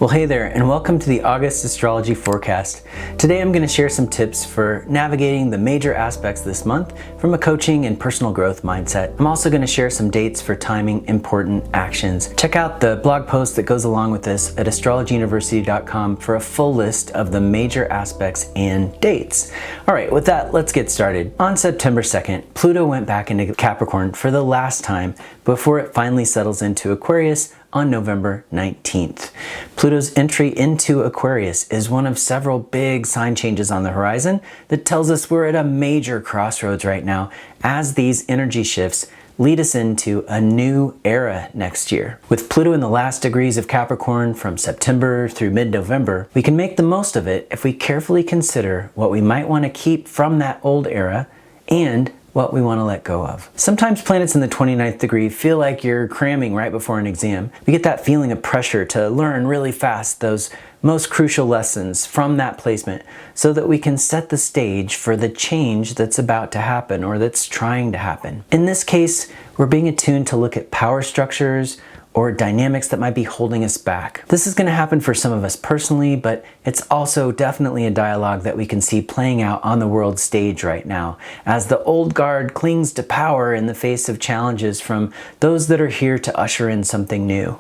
Well, hey there, and welcome to the August astrology forecast. Today I'm going to share some tips for navigating the major aspects this month from a coaching and personal growth mindset. I'm also going to share some dates for timing important actions. Check out the blog post that goes along with this at astrologyuniversity.com for a full list of the major aspects and dates. All right, with that, let's get started. On September 2nd, Pluto went back into Capricorn for the last time before it finally settles into Aquarius on November 19th. Pluto's entry into Aquarius is one of several big sign changes on the horizon that tells us we're at a major crossroads right now as these energy shifts lead us into a new era next year. With Pluto in the last degrees of Capricorn from September through mid-November, we can make the most of it if we carefully consider what we might want to keep from that old era and what we want to let go of. Sometimes planets in the 29th degree feel like you're cramming right before an exam. We get that feeling of pressure to learn really fast those most crucial lessons from that placement so that we can set the stage for the change that's about to happen or that's trying to happen. In this case, we're being attuned to look at power structures or dynamics that might be holding us back. This is going to happen for some of us personally, but it's also definitely a dialogue that we can see playing out on the world stage right now, as the old guard clings to power in the face of challenges from those that are here to usher in something new.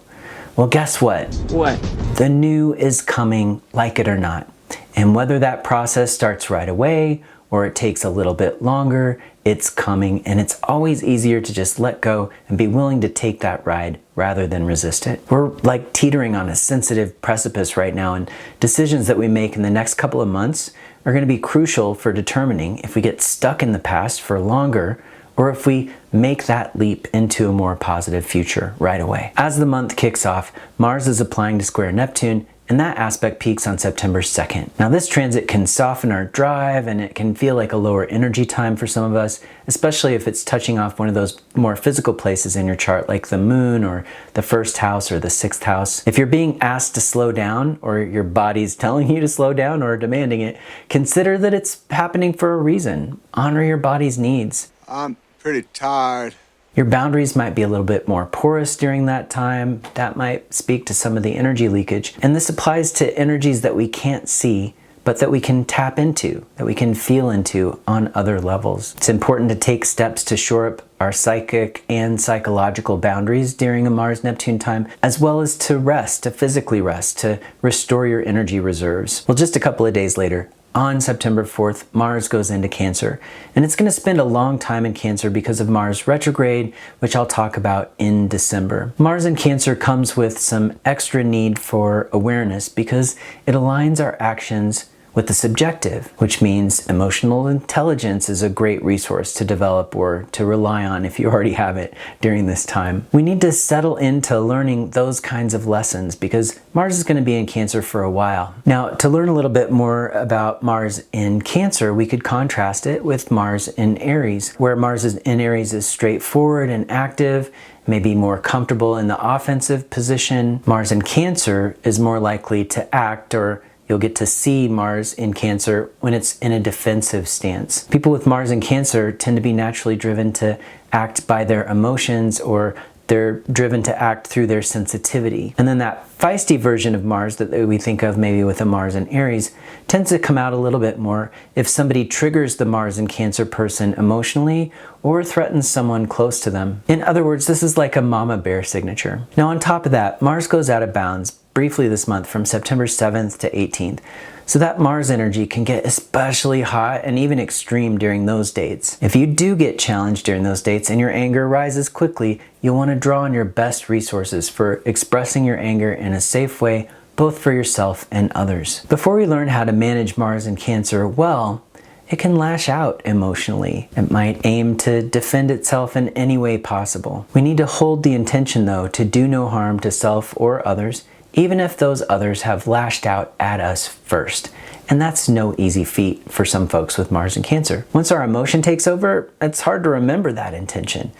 Well, guess what? What? The new is coming, like it or not. And whether that process starts right away or it takes a little bit longer, it's coming, and it's always easier to just let go and be willing to take that ride rather than resist it. We're like teetering on a sensitive precipice right now, and decisions that we make in the next couple of months are going to be crucial for determining if we get stuck in the past for longer or if we make that leap into a more positive future right away. As the month kicks off, Mars is applying to square Neptune, and that aspect peaks on September 2nd. Now this transit can soften our drive and it can feel like a lower energy time for some of us, especially if it's touching off one of those more physical places in your chart like the moon or the first house or the sixth house. If you're being asked to slow down or your body's telling you to slow down or demanding it, consider that it's happening for a reason. Honor your body's needs. I'm pretty tired. Your boundaries might be a little bit more porous during that time. That might speak to some of the energy leakage. And this applies to energies that we can't see, but that we can tap into, that we can feel into on other levels. It's important to take steps to shore up our psychic and psychological boundaries during a Mars-Neptune time, as well as to rest, to physically rest, to restore your energy reserves. Well, just a couple of days later, on September 4th, Mars goes into Cancer, and it's going to spend a long time in Cancer because of Mars retrograde, which I'll talk about in December. Mars in Cancer comes with some extra need for awareness because it aligns our actions with the subjective, which means emotional intelligence is a great resource to develop or to rely on if you already have it during this time. We need to settle into learning those kinds of lessons because Mars is going to be in Cancer for a while. Now, to learn a little bit more about Mars in Cancer, we could contrast it with Mars in Aries, where Mars in Aries is straightforward and active, maybe more comfortable in the offensive position. Mars in Cancer is more likely to act, or you'll get to see Mars in Cancer when it's in a defensive stance. People with Mars in Cancer tend to be naturally driven to act by their emotions, or they're driven to act through their sensitivity. And then that feisty version of Mars that we think of maybe with a Mars in Aries tends to come out a little bit more if somebody triggers the Mars in Cancer person emotionally or threatens someone close to them. In other words, this is like a mama bear signature. Now on top of that, Mars goes out of bounds briefly this month from September 7th to 18th. So that Mars energy can get especially hot and even extreme during those dates. If you do get challenged during those dates and your anger rises quickly, you'll want to draw on your best resources for expressing your anger in a safe way, both for yourself and others. Before we learn how to manage Mars in Cancer well, it can lash out emotionally. It might aim to defend itself in any way possible. We need to hold the intention, though, to do no harm to self or others, even if those others have lashed out at us first. And that's no easy feat for some folks with Mars in Cancer. Once our emotion takes over, it's hard to remember that intention.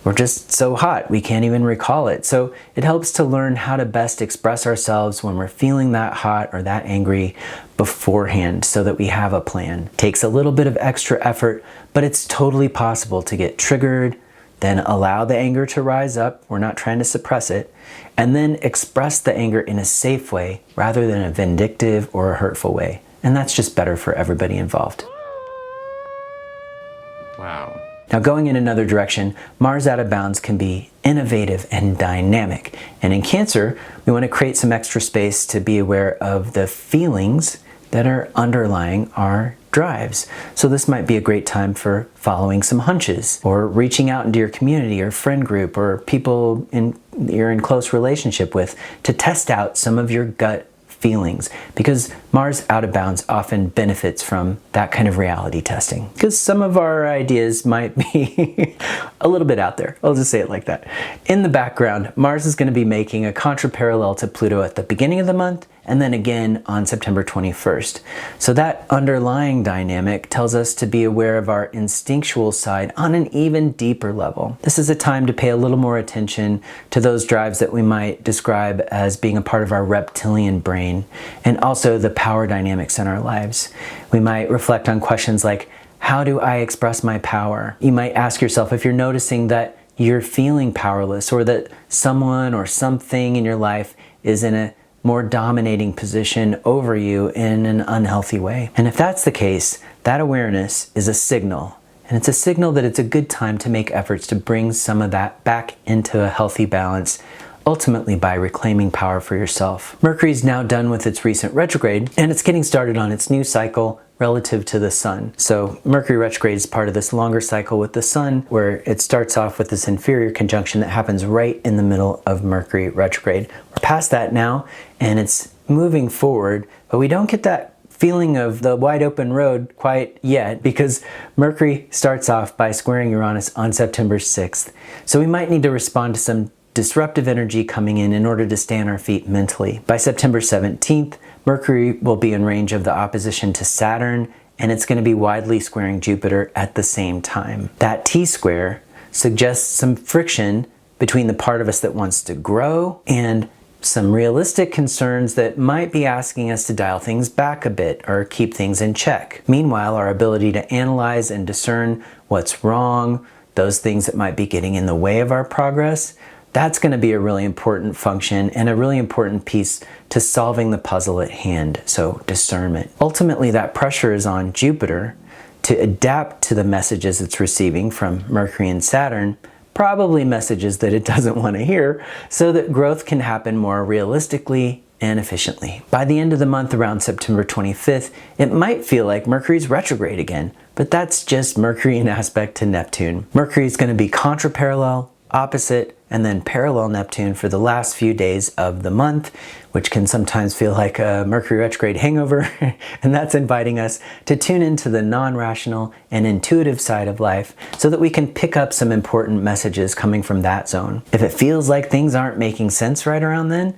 We're just so hot, we can't even recall it. So it helps to learn how to best express ourselves when we're feeling that hot or that angry beforehand so that we have a plan. It takes a little bit of extra effort, but it's totally possible to get triggered, then allow the anger to rise up. We're not trying to suppress it. And then express the anger in a safe way rather than a vindictive or a hurtful way. And that's just better for everybody involved. Wow. Now, going in another direction, Mars out of bounds can be innovative and dynamic. And in Cancer, we want to create some extra space to be aware of the feelings that are underlying our drives. So this might be a great time for following some hunches or reaching out into your community or friend group or people you're in close relationship with to test out some of your gut feelings, because Mars out of bounds often benefits from that kind of reality testing, because some of our ideas might be a little bit out there. I'll just say it like that. In the background, Mars is going to be making a contraparallel to Pluto at the beginning of the month and then again on September 21st. So that underlying dynamic tells us to be aware of our instinctual side on an even deeper level. This is a time to pay a little more attention to those drives that we might describe as being a part of our reptilian brain, and also the power dynamics in our lives. We might reflect on questions like, how do I express my power? You might ask yourself if you're noticing that you're feeling powerless, or that someone or something in your life is in a more dominating position over you in an unhealthy way. And if that's the case, that awareness is a signal. And it's a signal that it's a good time to make efforts to bring some of that back into a healthy balance, ultimately by reclaiming power for yourself. Mercury's now done with its recent retrograde, and it's getting started on its new cycle relative to the sun. So Mercury retrograde is part of this longer cycle with the sun, where it starts off with this inferior conjunction that happens right in the middle of Mercury retrograde. We're past that now, and it's moving forward, but we don't get that feeling of the wide open road quite yet, because Mercury starts off by squaring Uranus on September 6th. So we might need to respond to some disruptive energy coming in order to stay on our feet mentally. By September 17th, Mercury will be in range of the opposition to Saturn, and it's going to be widely squaring Jupiter at the same time. That T-square suggests some friction between the part of us that wants to grow and some realistic concerns that might be asking us to dial things back a bit or keep things in check. Meanwhile, our ability to analyze and discern what's wrong, those things that might be getting in the way of our progress, that's going to be a really important function and a really important piece to solving the puzzle at hand, so discernment. Ultimately, that pressure is on Jupiter to adapt to the messages it's receiving from Mercury and Saturn, probably messages that it doesn't want to hear, so that growth can happen more realistically and efficiently. By the end of the month, around September 25th, it might feel like Mercury's retrograde again, but that's just Mercury in aspect to Neptune. Mercury is going to be contraparallel, opposite, and then parallel Neptune for the last few days of the month, which can sometimes feel like a Mercury retrograde hangover. And that's inviting us to tune into the non-rational and intuitive side of life so that we can pick up some important messages coming from that zone. If it feels like things aren't making sense right around then,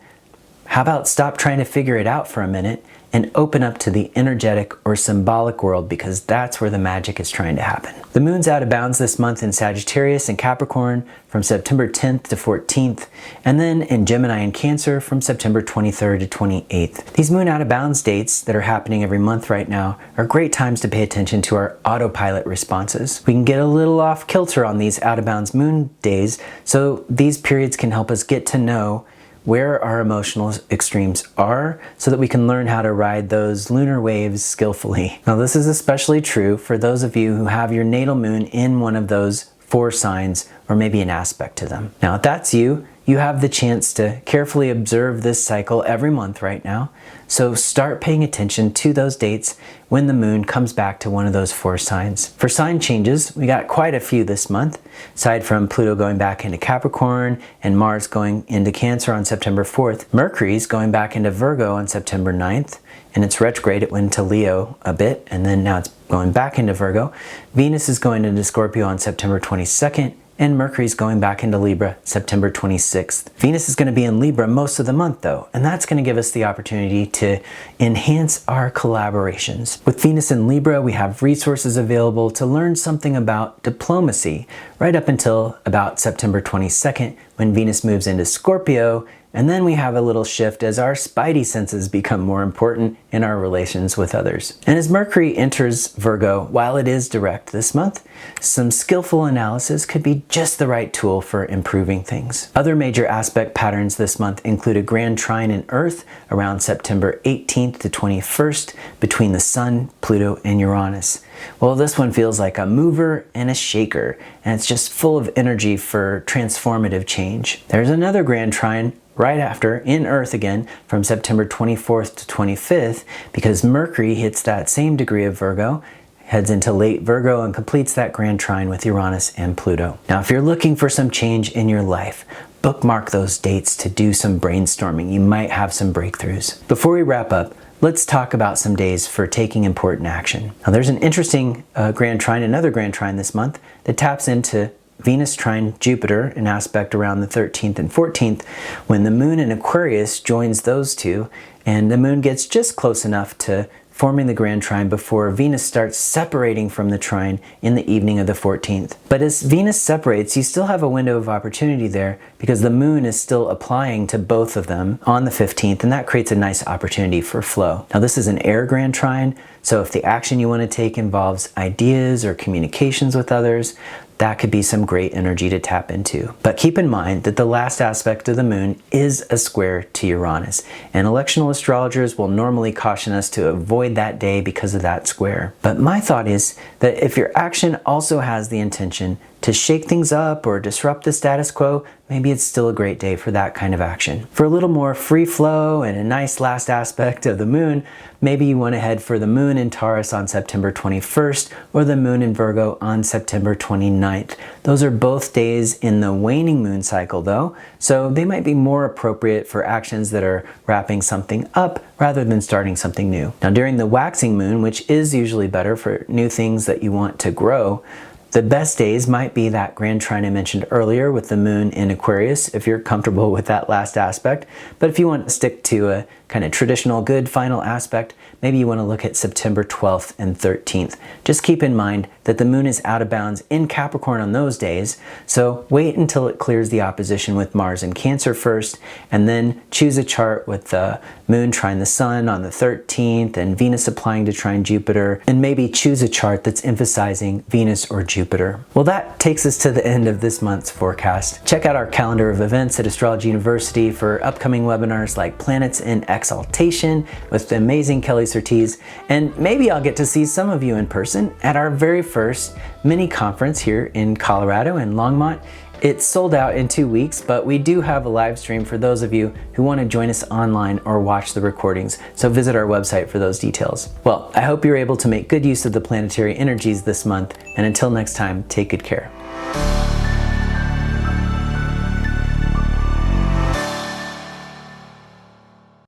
how about stop trying to figure it out for a minute and open up to the energetic or symbolic world, because that's where the magic is trying to happen. The moon's out of bounds this month in Sagittarius and Capricorn from September 10th to 14th, and then in Gemini and Cancer from September 23rd to 28th. These moon out of bounds dates that are happening every month right now are great times to pay attention to our autopilot responses. We can get a little off kilter on these out of bounds moon days, so these periods can help us get to know where our emotional extremes are so that we can learn how to ride those lunar waves skillfully. Now, this is especially true for those of you who have your natal moon in one of those 4 signs or maybe an aspect to them. Now, if that's you, you have the chance to carefully observe this cycle every month right now. So start paying attention to those dates when the moon comes back to one of those 4 signs. For sign changes, we got quite a few this month, aside from Pluto going back into Capricorn and Mars going into Cancer on September 4th. Mercury's going back into Virgo on September 9th. And it's retrograde, it went into Leo a bit, and then now it's going back into Virgo. Venus is going into Scorpio on September 22nd, and Mercury's going back into Libra September 26th. Venus is going to be in Libra most of the month though, and that's going to give us the opportunity to enhance our collaborations. With Venus in Libra, we have resources available to learn something about diplomacy right up until about September 22nd when Venus moves into Scorpio, and then we have a little shift as our spidey senses become more important in our relations with others. And as Mercury enters Virgo, while it is direct this month, some skillful analysis could be just the right tool for improving things. Other major aspect patterns this month include a grand trine in Earth around September 18th to 21st between the Sun, Pluto, and Uranus. Well, this one feels like a mover and a shaker, and it's just full of energy for transformative change. There's another grand trine right after in Earth again from September 24th to 25th because Mercury hits that same degree of Virgo, heads into late Virgo, and completes that grand trine with Uranus and Pluto. Now, if you're looking for some change in your life, bookmark those dates to do some brainstorming. You might have some breakthroughs. Before we wrap up, let's talk about some days for taking important action. Now, there's an interesting grand trine, another grand trine this month that taps into Venus trine Jupiter, an aspect around the 13th and 14th, when the moon in Aquarius joins those two, and the moon gets just close enough to forming the grand trine before Venus starts separating from the trine in the evening of the 14th. But as Venus separates, you still have a window of opportunity there because the moon is still applying to both of them on the 15th, and that creates a nice opportunity for flow. Now, this is an air grand trine, so if the action you want to take involves ideas or communications with others, that could be some great energy to tap into. But keep in mind that the last aspect of the moon is a square to Uranus, and electional astrologers will normally caution us to avoid that day because of that square. But my thought is that if your action also has the intention to shake things up or disrupt the status quo, maybe it's still a great day for that kind of action. For a little more free flow and a nice last aspect of the moon, maybe you want to head for the moon in Taurus on September 21st or the moon in Virgo on September 29th. Those are both days in the waning moon cycle though, so they might be more appropriate for actions that are wrapping something up rather than starting something new. Now, during the waxing moon, which is usually better for new things that you want to grow, the best days might be that grand trine I mentioned earlier with the moon in Aquarius, if you're comfortable with that last aspect. But if you want to stick to a kind of traditional good final aspect, maybe you want to look at September 12th and 13th. Just keep in mind that the moon is out of bounds in Capricorn on those days, so wait until it clears the opposition with Mars in Cancer first, and then choose a chart with the moon trine the sun on the 13th and Venus applying to trine Jupiter, and maybe choose a chart that's emphasizing Venus or Jupiter. Well, that takes us to the end of this month's forecast. Check out our calendar of events at Astrology University for upcoming webinars like Planets in Exaltation with the amazing Kelly Surtees, and maybe I'll get to see some of you in person at our very first mini conference here in Colorado in Longmont. It's sold out in 2 weeks, but we do have a live stream for those of you who want to join us online or watch the recordings, so visit our website for those details. Well, I hope you're able to make good use of the planetary energies this month, and until next time, take good care.